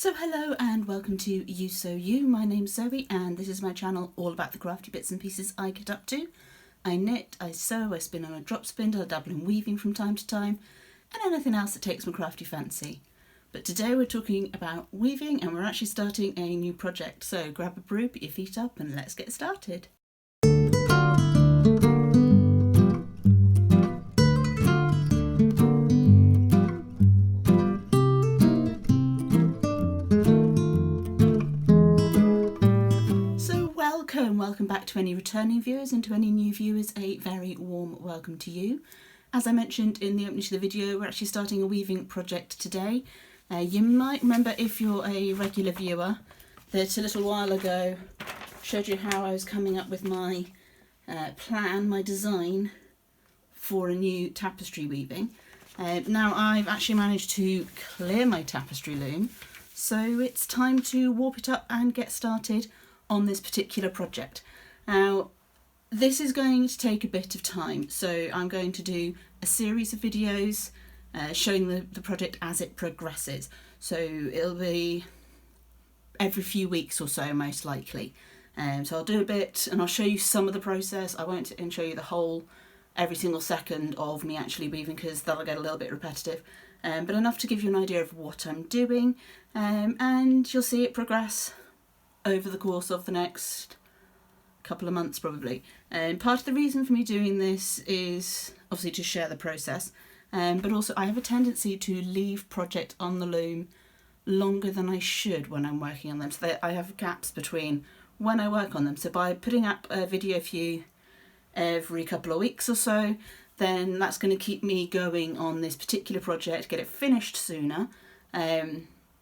So hello and welcome to Ewe Sew You. My name's Zoe and this is my channel all about the crafty bits and pieces I get up to. I knit, I sew, I spin on a drop spindle, I dabble in weaving from time to time, and anything else that takes my crafty fancy. But today we're talking about weaving and we're actually starting a new project. So grab a brew, put your feet up and let's get started. Welcome back to any returning viewers, and to any new viewers a very warm welcome to you. As I mentioned in the opening to the video, we're actually starting a weaving project today. You might remember, if you're a regular viewer, that a little while ago showed you how I was coming up with my plan, my design for a new tapestry weaving. Now I've actually managed to clear my tapestry loom, so it's time to warp it up and get started on this particular project. Now this is going to take a bit of time, so I'm going to do a series of videos showing the project as it progresses. So it'll be every few weeks or so, most likely. So I'll do a bit and I'll show you some of the process. I won't show you the whole, every single second of me actually weaving, because that'll get a little bit repetitive, but enough to give you an idea of what I'm doing, and you'll see it progress over the course of the next couple of months probably. And part of the reason for me doing this is obviously to share the process, but also I have a tendency to leave projects on the loom longer than I should when I'm working on them, so that I have gaps between when I work on them. So by putting up a video for you every couple of weeks or so, then that's going to keep me going on this particular project, get it finished sooner.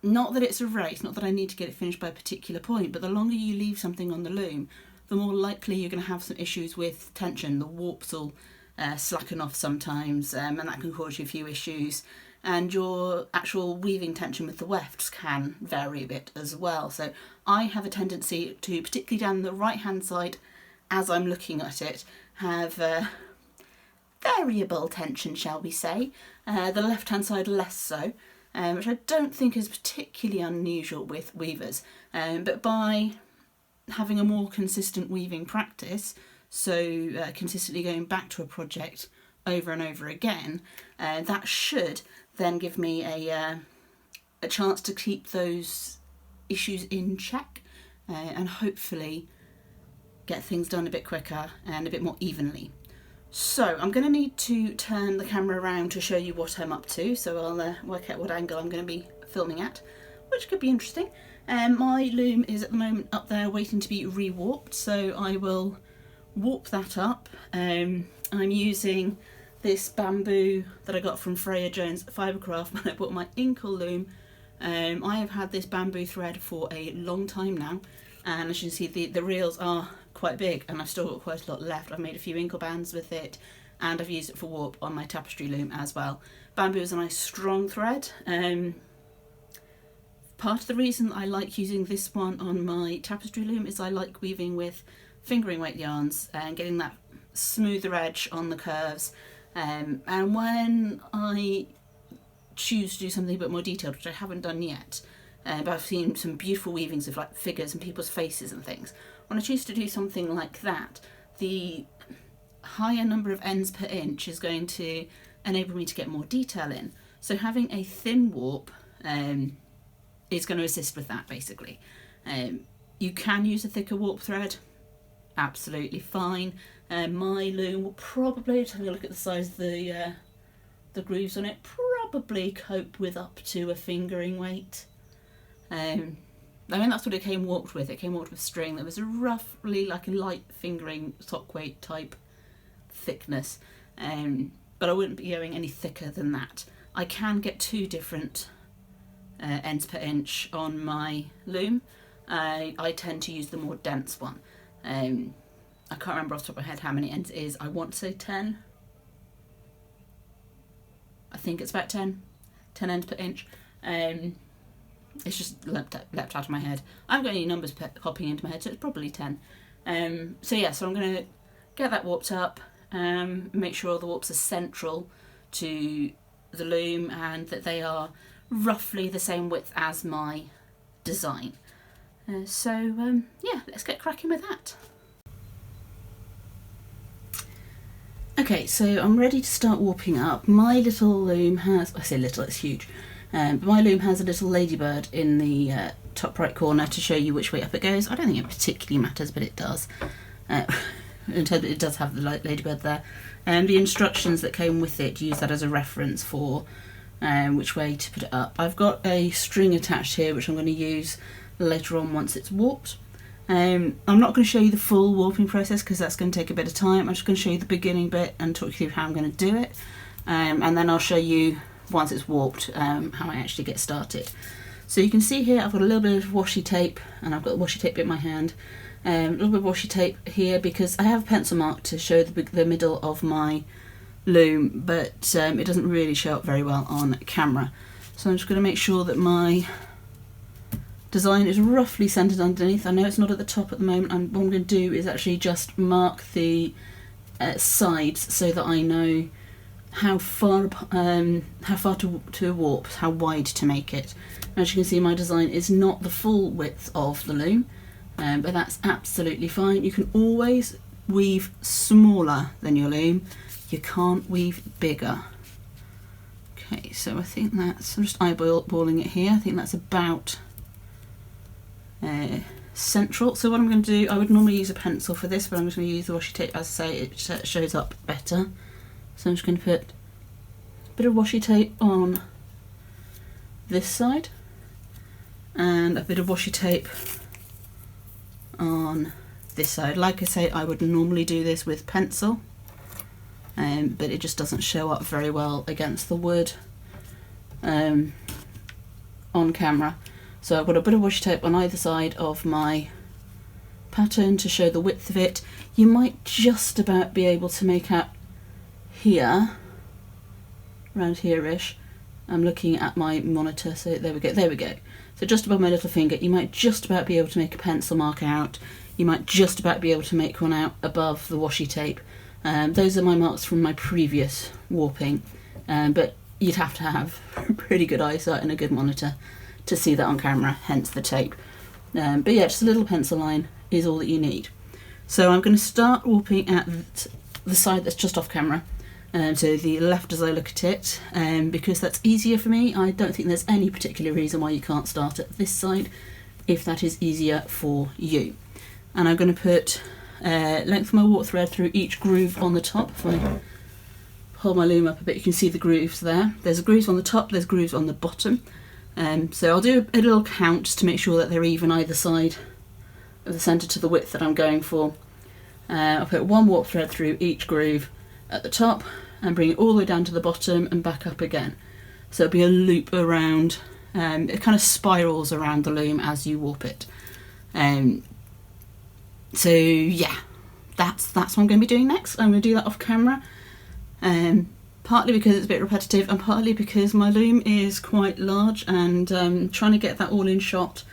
Not that it's a race, not that I need to get it finished by a particular point, but the longer you leave something on the loom, the more likely you're going to have some issues with tension. The warps will slacken off sometimes, and that can cause you a few issues. And your actual weaving tension with the wefts can vary a bit as well. So I have a tendency to, particularly down the right hand side, as I'm looking at it, have variable tension, shall we say. The left hand side less so. Which I don't think is particularly unusual with weavers, but by having a more consistent weaving practice, so consistently going back to a project over and over again, that should then give me a chance to keep those issues in check, and hopefully get things done a bit quicker and a bit more evenly. So I'm going to need to turn the camera around to show you what I'm up to, so I'll work out what angle I'm going to be filming at, which could be interesting. My loom is at the moment up there waiting to be rewarped, so I will warp that up. I'm using this bamboo that I got from Freya Jones Fibercraft when I bought my inkle loom. I have had this bamboo thread for a long time now, and as you can see the reels are quite big and I've still got quite a lot left. I've made a few inkle bands with it and I've used it for warp on my tapestry loom as well. Bamboo is a nice strong thread. Part of the reason I like using this one on my tapestry loom is I like weaving with fingering weight yarns and getting that smoother edge on the curves, and when I choose to do something a bit more detailed, which I haven't done yet, but I've seen some beautiful weavings of like figures and people's faces and things. When I choose to do something like that, the higher number of ends per inch is going to enable me to get more detail in. So having a thin warp is going to assist with that, basically. You can use a thicker warp thread, absolutely fine. My loom will probably, just having a look at the size of the grooves on it, probably cope with up to a fingering weight. I mean, that's what it came warped with. It came warped with string that was roughly like a light fingering sock weight type thickness, but I wouldn't be going any thicker than that. I can get two different ends per inch on my loom. I tend to use the more dense one. I can't remember off the top of my head how many ends it is. I want to say 10. I think it's about 10 ends per inch. It's just leapt out of my head. I haven't got any numbers popping into my head, so it's probably 10. So yeah, so I'm going to get that warped up, make sure all the warps are central to the loom and that they are roughly the same width as my design. Yeah, let's get cracking with that. Okay, so I'm ready to start warping up. My little loom has, I say little, it's huge, but my loom has a little ladybird in the top right corner to show you which way up it goes. I don't think it particularly matters, but it does. In terms of, it does have the ladybird there. And the instructions that came with it use that as a reference for which way to put it up. I've got a string attached here which I'm going to use later on once it's warped. I'm not going to show you the full warping process because that's going to take a bit of time. I'm just going to show you the beginning bit and talk you through how I'm going to do it, and then I'll show you once it's warped how I actually get started. So you can see here I've got a little bit of washi tape, and I've got the washi tape in my hand. A little bit of washi tape here because I have a pencil mark to show the middle of my loom, but it doesn't really show up very well on camera. So I'm just going to make sure that my design is roughly centered underneath. I know it's not at the top at the moment, and what I'm going to do is actually just mark the sides so that I know how far to warp, how wide to make it. As you can see, my design is not the full width of the loom, but that's absolutely fine. You can always weave smaller than your loom. You can't weave bigger. Okay, so I think that's, I'm just eyeballing it here. I think that's about central. So what I'm going to do, I would normally use a pencil for this, but I'm just going to use the washi tape. As I say, it shows up better. So I'm just going to put a bit of washi tape on this side and a bit of washi tape on this side. Like I say, I would normally do this with pencil, but it just doesn't show up very well against the wood on camera. So I've got a bit of washi tape on either side of my pattern to show the width of it. You might just about be able to make out here, around here-ish. I'm looking at my monitor, so there we go. So just above my little finger, you might just about be able to make a pencil mark out. You might just about be able to make one out above the washi tape. Those are my marks from my previous warping, but you'd have to have pretty good eyesight and a good monitor to see that on camera, hence the tape. But yeah, just a little pencil line is all that you need. So I'm going to start warping at the side that's just off camera, so the left as I look at it, because that's easier for me. I don't think there's any particular reason why you can't start at this side if that is easier for you. And I'm going to put length of my warp thread through each groove on the top. If I hold my loom up a bit, you can see the grooves there. There's grooves on the top, there's grooves on the bottom. So I'll do a little count to make sure that they're even either side of the centre to the width that I'm going for. I'll put one warp thread through each groove at the top and bring it all the way down to the bottom and back up again. So it'll be a loop around, it kind of spirals around the loom as you warp it. So yeah, that's what I'm going to be doing next. I'm going to do that off camera. Partly because it's a bit repetitive and partly because my loom is quite large, and trying to get that all in shot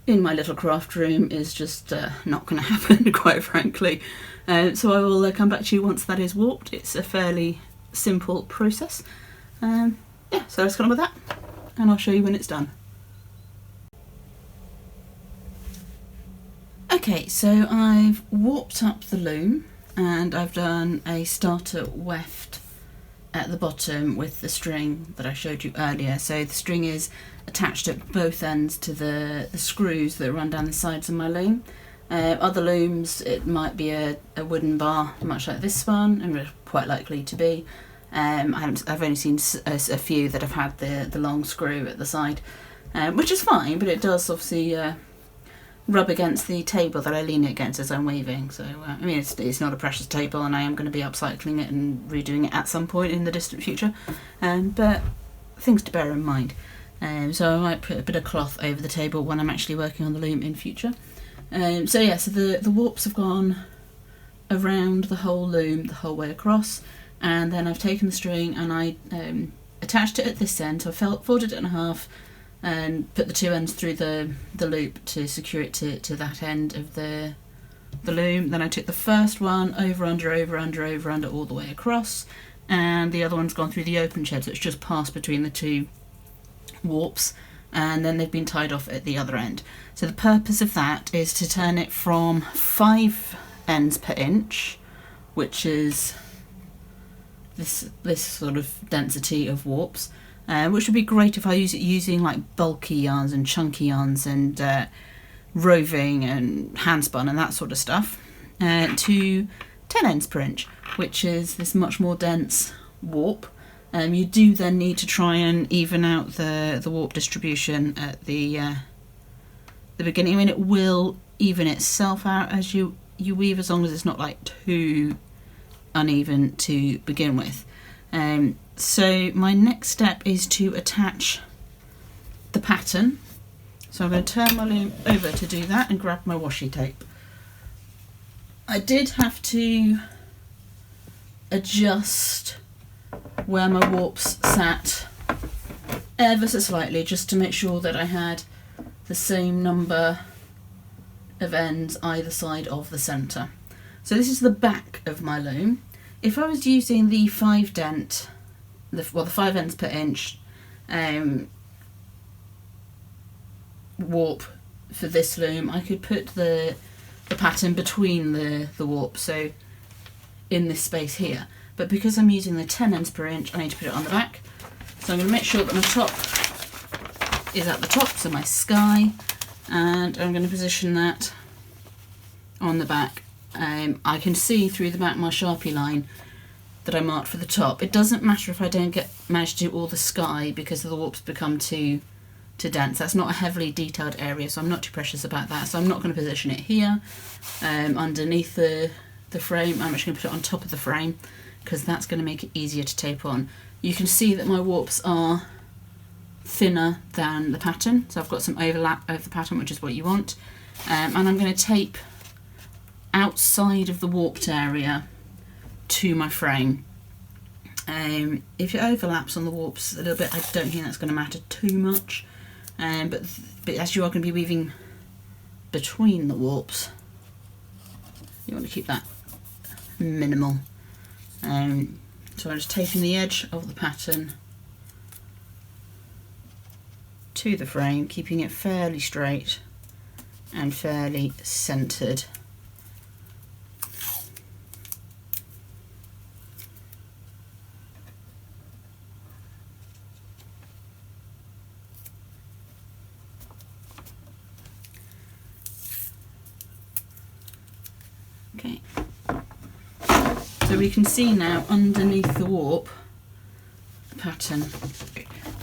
in my little craft room is just not going to happen, quite frankly. So I will come back to you once that is warped. It's a fairly simple process. Yeah, so let's get on with that and I'll show you when it's done. Okay, so I've warped up the loom and I've done a starter weft at the bottom with the string that I showed you earlier. So the string is attached at both ends to the screws that run down the sides of my loom. Other looms, it might be a wooden bar, much like this one, and quite likely to be. I've only seen a few that have had the long screw at the side, which is fine, but it does obviously rub against the table that I lean it against as I'm weaving. So I mean, it's not a precious table, and I am going to be upcycling it and redoing it at some point in the distant future, but things to bear in mind. So I might put a bit of cloth over the table when I'm actually working on the loom in future. So yeah, so the warps have gone around the whole loom the whole way across, and then I've taken the string and I attached it at this end. So I folded it in half and put the two ends through the loop to secure it to that end of the loom. Then I took the first one over, under, all the way across, and the other one's gone through the open shed, so it's just passed between the two warps, and then they've been tied off at the other end. So the purpose of that is to turn it from 5 ends per inch, which is this sort of density of warps, which would be great if I use it using like bulky yarns and chunky yarns and roving and handspun and that sort of stuff, to 10 ends per inch, which is this much more dense warp. You do then need to try and even out the warp distribution at the beginning. I mean, it will even itself out as you weave, as long as it's not like too uneven to begin with. So my next step is to attach the pattern. So I'm going to turn my loom over to do that and grab my washi tape. I did have to adjust where my warps sat ever so slightly, just to make sure that I had the same number of ends either side of the centre. So this is the back of my loom. If I was using the 5 ends per inch warp for this loom, I could put the pattern between the warp, so in this space here. But because I'm using the 10 ends per inch, I need to put it on the back. So I'm going to make sure that my top is at the top, so my sky, and I'm going to position that on the back. I can see through the back my Sharpie line that I marked for the top. It doesn't matter if I don't manage to do all the sky, because the warps become too dense. That's not a heavily detailed area, so I'm not too precious about that. So I'm not going to position it here underneath the frame. I'm actually going to put it on top of the frame, because that's going to make it easier to tape on. You can see that my warps are thinner than the pattern, so I've got some overlap over the pattern, which is what you want. And I'm going to tape outside of the warped area to my frame. If it overlaps on the warps a little bit, I don't think that's going to matter too much. But as you are going to be weaving between the warps, you want to keep that minimal. So I'm just taping the edge of the pattern to the frame, keeping it fairly straight and fairly centred. Okay. So we can see now underneath the warp pattern.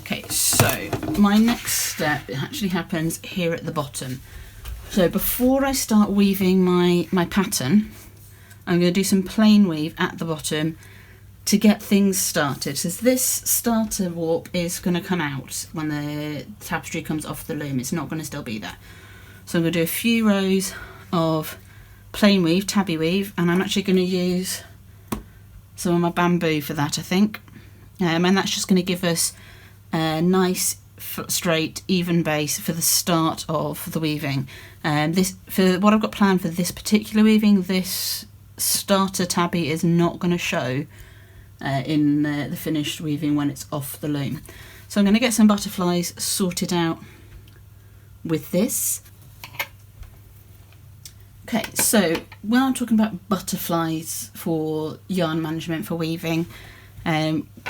Okay, so my next step actually happens here at the bottom. So before I start weaving my pattern, I'm going to do some plain weave at the bottom to get things started. So this starter warp is going to come out when the tapestry comes off the loom. It's not going to still be there. So I'm going to do a few rows of plain weave, tabby weave, and I'm actually going to use some of my bamboo for that, I think. And that's just going to give us a nice, straight, even base for the start of the weaving. For what I've got planned for this particular weaving, this starter tabby is not going to show in the finished weaving when it's off the loom. So I'm going to get some butterflies sorted out with this. Okay, so when I'm talking about butterflies for yarn management for weaving,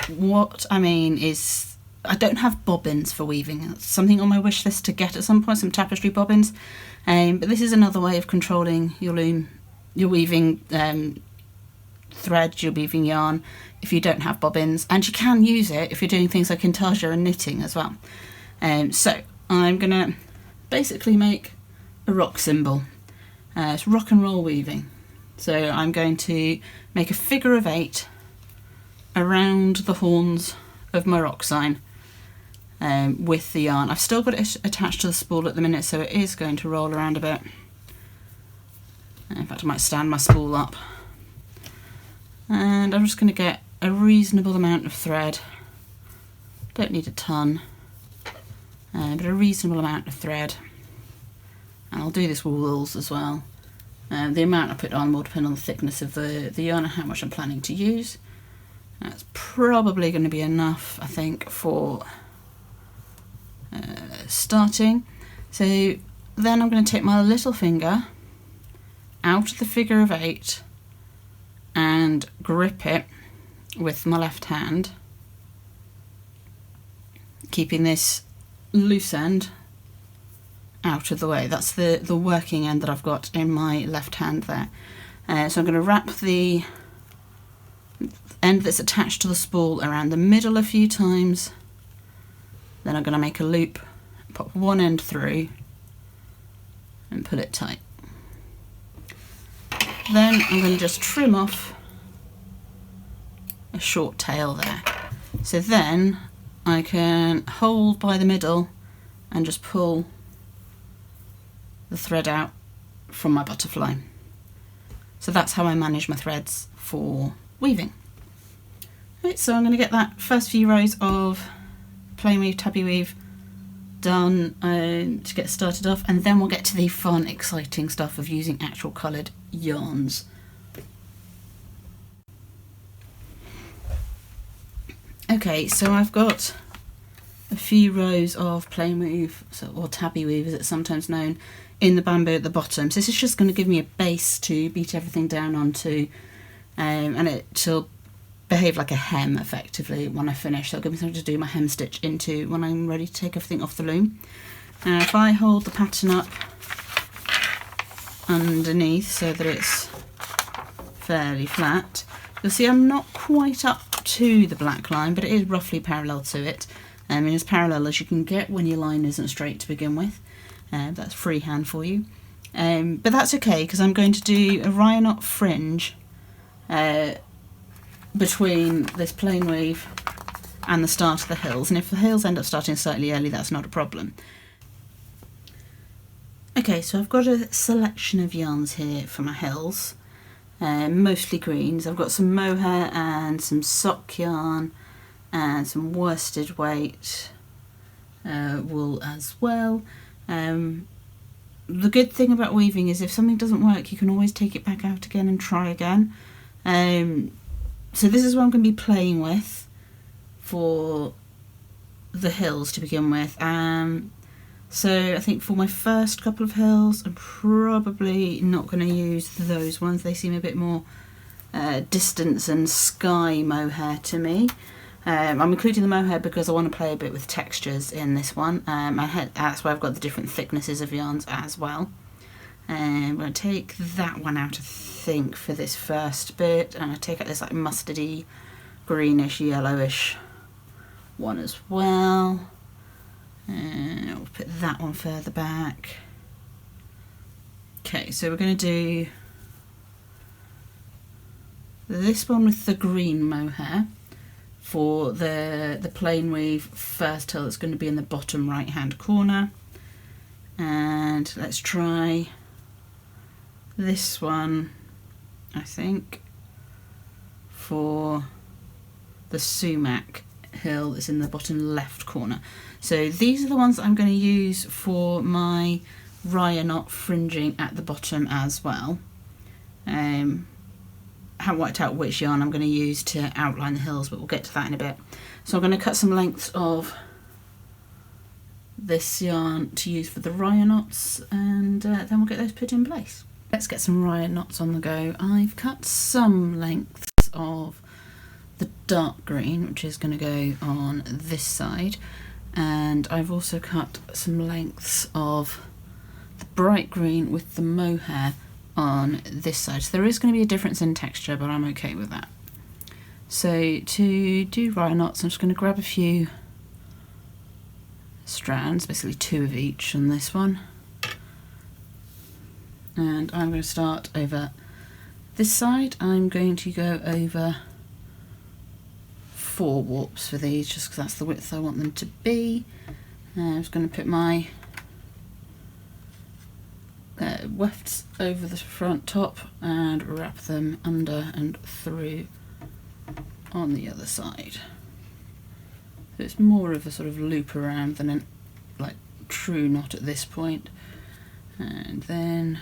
what I mean is I don't have bobbins for weaving. It's something on my wish list to get at some point, some tapestry bobbins. But this is another way of controlling your loom, your weaving thread, your weaving yarn, if you don't have bobbins. And you can use it if you're doing things like intarsia and knitting as well. So I'm going to basically make a rock symbol. It's rock and roll weaving. So I'm going to make a figure of 8 around the horns of my rock sign with the yarn. I've still got it attached to the spool at the minute, so it is going to roll around a bit. In fact, I might stand my spool up. And I'm just going to get a reasonable amount of thread. Don't need a ton, but a reasonable amount of thread. And I'll do this with wools as well. The amount I put on will depend on the thickness of the yarn and how much I'm planning to use. That's probably going to be enough, I think, for starting. So then I'm going to take my little finger out of the figure of 8 and grip it with my left hand, keeping this loose end out of the way. That's the working end that I've got in my left hand there. So I'm going to wrap the end that's attached to the spool around the middle a few times. Then I'm going to make a loop, pop one end through and pull it tight. Then I'm going to just trim off a short tail there. So then I can hold by the middle and just pull the thread out from my butterfly. So that's how I manage my threads for weaving. Right, so I'm going to get that first few rows of plain weave, tabby weave done to get started off, and then we'll get to the fun, exciting stuff of using actual coloured yarns. Okay, so I've got a few rows of plain weave, or tabby weave as it's sometimes known, in the bamboo at the bottom. So this is just going to give me a base to beat everything down onto, and it'll behave like a hem effectively when I finish. So it'll give me something to do my hem stitch into when I'm ready to take everything off the loom. If I hold the pattern up underneath so that it's fairly flat, you'll see I'm not quite up to the black line, but it is roughly parallel to it. I mean, as parallel as you can get when your line isn't straight to begin with. That's freehand for you. But that's okay, because I'm going to do a rye knot fringe between this plain weave and the start of the hills, and if the hills end up starting slightly early, that's not a problem. Okay, so I've got a selection of yarns here for my hills, mostly greens. I've got some mohair and some sock yarn and some worsted weight wool as well. The good thing about weaving is if something doesn't work, you can always take it back out again and try again. So this is what I'm going to be playing with for the hills to begin with. So I think for my first couple of hills, I'm probably not going to use those ones. They seem a bit more distance and sky mohair to me. I'm including the mohair because I want to play a bit with textures in this one. That's why I've got the different thicknesses of yarns as well. I'm going to take that one out, I think, for this first bit, and I take out this like mustardy, greenish, yellowish one as well. And I'll put that one further back. Okay, so we're going to do this one with the green mohair for the plain weave first hill that's going to be in the bottom right hand corner. And let's try this one, I think, for the sumac hill that's in the bottom left corner. So these are the ones that I'm going to use for my rye knot fringing at the bottom as well. I haven't worked out which yarn I'm going to use to outline the hills, but we'll get to that in a bit. So I'm going to cut some lengths of this yarn to use for the rye knots, and then we'll get those put in place. Let's get some rye knots on the go. I've cut some lengths of the dark green, which is going to go on this side, and I've also cut some lengths of the bright green with the mohair on this side. So there is going to be a difference in texture, but I'm okay with that. So to do rye knots, I'm just going to grab a few strands, basically 2 of each on this one, and I'm going to start over this side. I'm going to go over 4 warps for these, just because that's the width I want them to be. I'm just going to put my wefts over the front top and wrap them under and through on the other side. So it's more of a sort of loop around than a like true knot at this point. And then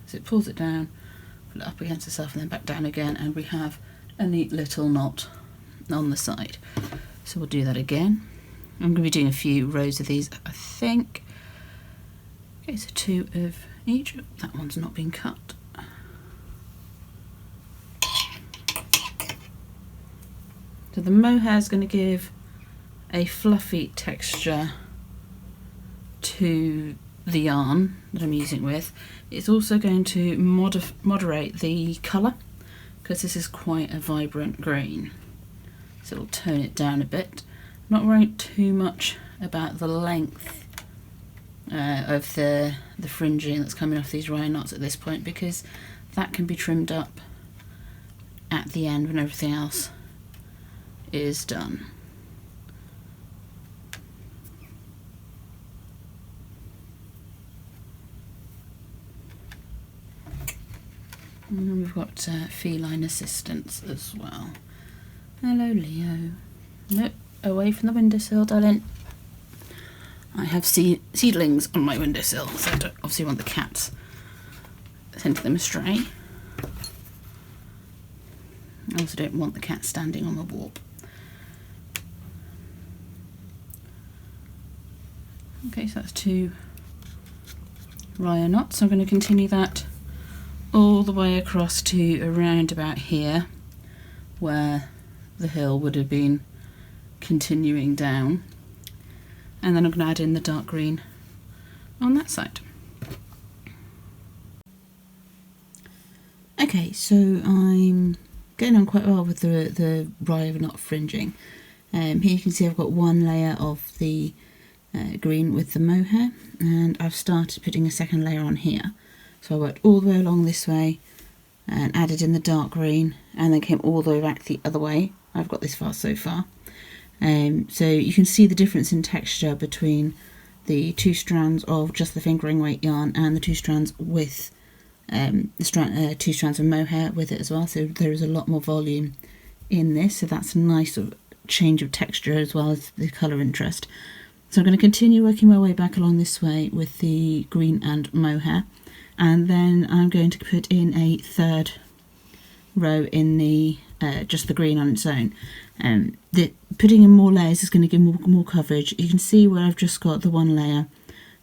as it pulls it down, pull it up against itself and then back down again, and we have a neat little knot on the side. So we'll do that again. I'm going to be doing a few rows of these, I think. Okay, so 2 of each. That one's not been cut. So the mohair is going to give a fluffy texture to the yarn that I'm using with. It's also going to moderate the colour because this is quite a vibrant green. So it'll tone it down a bit. Not worrying too much about the length of the fringing that's coming off these Ryan knots at this point, because that can be trimmed up at the end when everything else is done. And then we've got feline assistance as well. Hello, Leo. Nope, away from the windowsill, darling. I have seedlings on my windowsill, so I don't obviously want the cats sending them astray. I also don't want the cat standing on the warp. Okay, so that's 2 Ryan knots. I'm going to continue that all the way across to around about here, where the hill would have been continuing down, and then I'm going to add in the dark green on that side. Okay, so I'm getting on quite well with the Ryan knot fringing. Here you can see I've got 1 layer of the green with the mohair, and I've started putting a second layer on here. So I worked all the way along this way and added in the dark green, and then came all the way back the other way. I've got this far so far. So you can see the difference in texture between the 2 strands of just the fingering weight yarn and the 2 strands with 2 strands of mohair with it as well. So there is a lot more volume in this, so that's a nice sort of change of texture as well as the colour interest. So I'm going to continue working my way back along this way with the green and mohair, and then I'm going to put in a 3rd row in the just the green on its own. Putting in more layers is going to give more coverage. You can see where I've just got the 1 layer,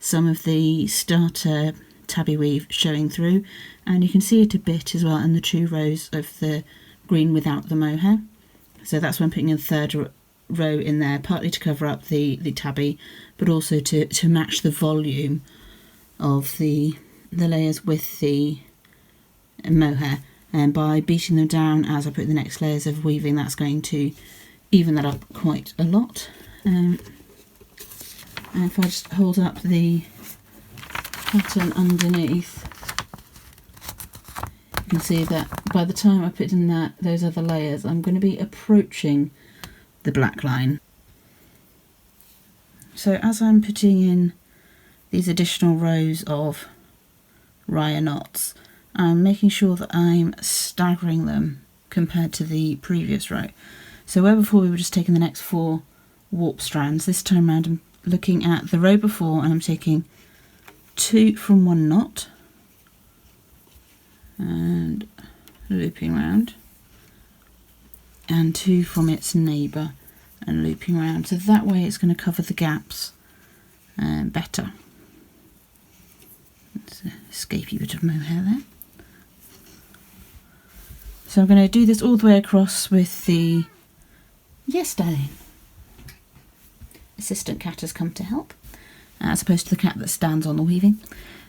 some of the starter tabby weave showing through, and you can see it a bit as well in the 2 rows of the green without the mohair. So that's why I'm putting in a 3rd row in there, partly to cover up the tabby, but also to match the volume of the layers with the mohair. And by beating them down as I put the next layers of weaving, that's going to even that up quite a lot. And if I just hold up the pattern underneath, you can see that by the time I put in those other layers, I'm going to be approaching the black line. So as I'm putting in these additional rows of Ryan knots, I'm making sure that I'm staggering them compared to the previous row. So where before we were just taking the next 4 warp strands, this time around I'm looking at the row before and I'm taking 2 from 1 knot and looping round, and 2 from its neighbour and looping around. So that way it's going to cover the gaps better. It's an escapey bit of mohair there. So I'm going to do this all the way across with the... Yes, darling. Assistant cat has come to help, as opposed to the cat that stands on the weaving.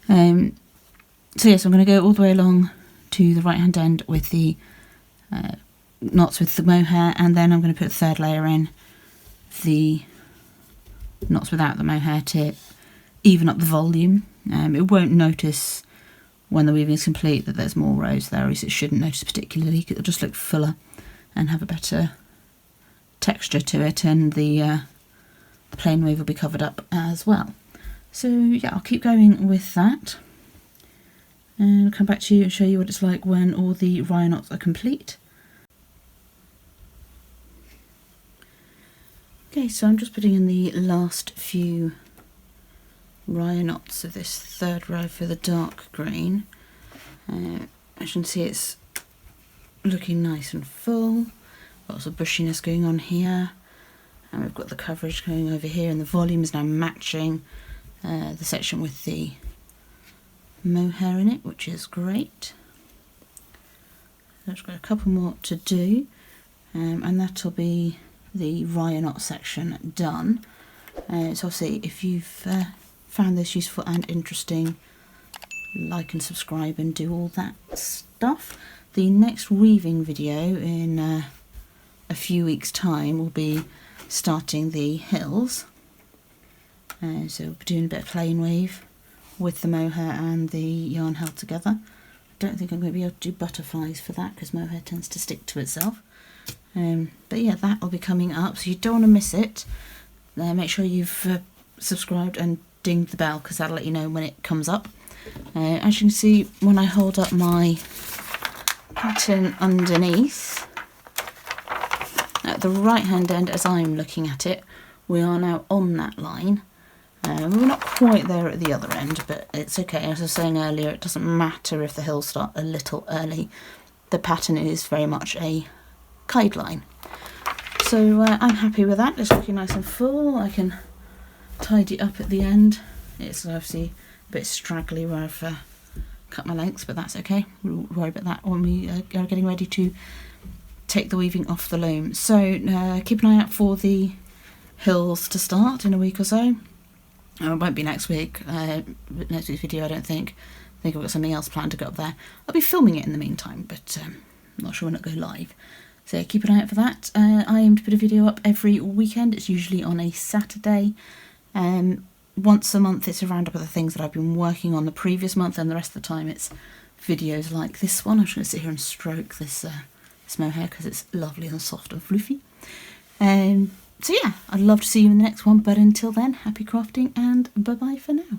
So yes, I'm going to go all the way along to the right hand end with the knots with the mohair, and then I'm going to put a 3rd layer in the knots without the mohair to even up the volume. It won't notice when the weaving is complete that there's more rows there, as it shouldn't notice particularly. It'll just look fuller and have a better texture to it, and the plain weave will be covered up as well. So yeah, I'll keep going with that and I'll come back to you and show you what it's like when all the Ryan knots are complete. Okay, so I'm just putting in the last few Ryan knots of this 3rd row for the dark green. As you can see, it's looking nice and full. Lots of bushiness going on here. And we've got the coverage going over here, and the volume is now matching the section with the mohair in it, which is great. So I've got a couple more to do, and that'll be the rya knot section done. So obviously, if you've found this useful and interesting, like and subscribe and do all that stuff. The next weaving video in a few weeks' time will be starting the hills. So we'll be doing a bit of plain weave with the mohair and the yarn held together. I don't think I'm going to be able to do butterflies for that because mohair tends to stick to itself. But yeah, that will be coming up, so you don't want to miss it. Make sure you've subscribed and dinged the bell because that'll let you know when it comes up. As you can see, when I hold up my pattern underneath, at the right hand end as I'm looking at it, we are now on that line. We're not quite there at the other end, but it's okay. As I was saying earlier, it doesn't matter if the hills start a little early. The pattern is very much a guideline. So I'm happy with that. It's looking nice and full. I can tidy up at the end. It's obviously a bit straggly where I've cut my lengths, but that's okay. We'll worry about that when we are getting ready to take the weaving off the loom. So keep an eye out for the hills to start in a week or so. It won't be next week, next week's video I don't think. I think I've got something else planned to go up there. I'll be filming it in the meantime, but I'm not sure when it'll go live. So keep an eye out for that. I aim to put a video up every weekend. It's usually on a Saturday. Once a month it's a roundup of the things that I've been working on the previous month, and the rest of the time it's videos like this one. I'm just going to sit here and stroke this mohair because it's lovely and soft and fluffy. So yeah, I'd love to see you in the next one, but until then, happy crafting and bye bye for now.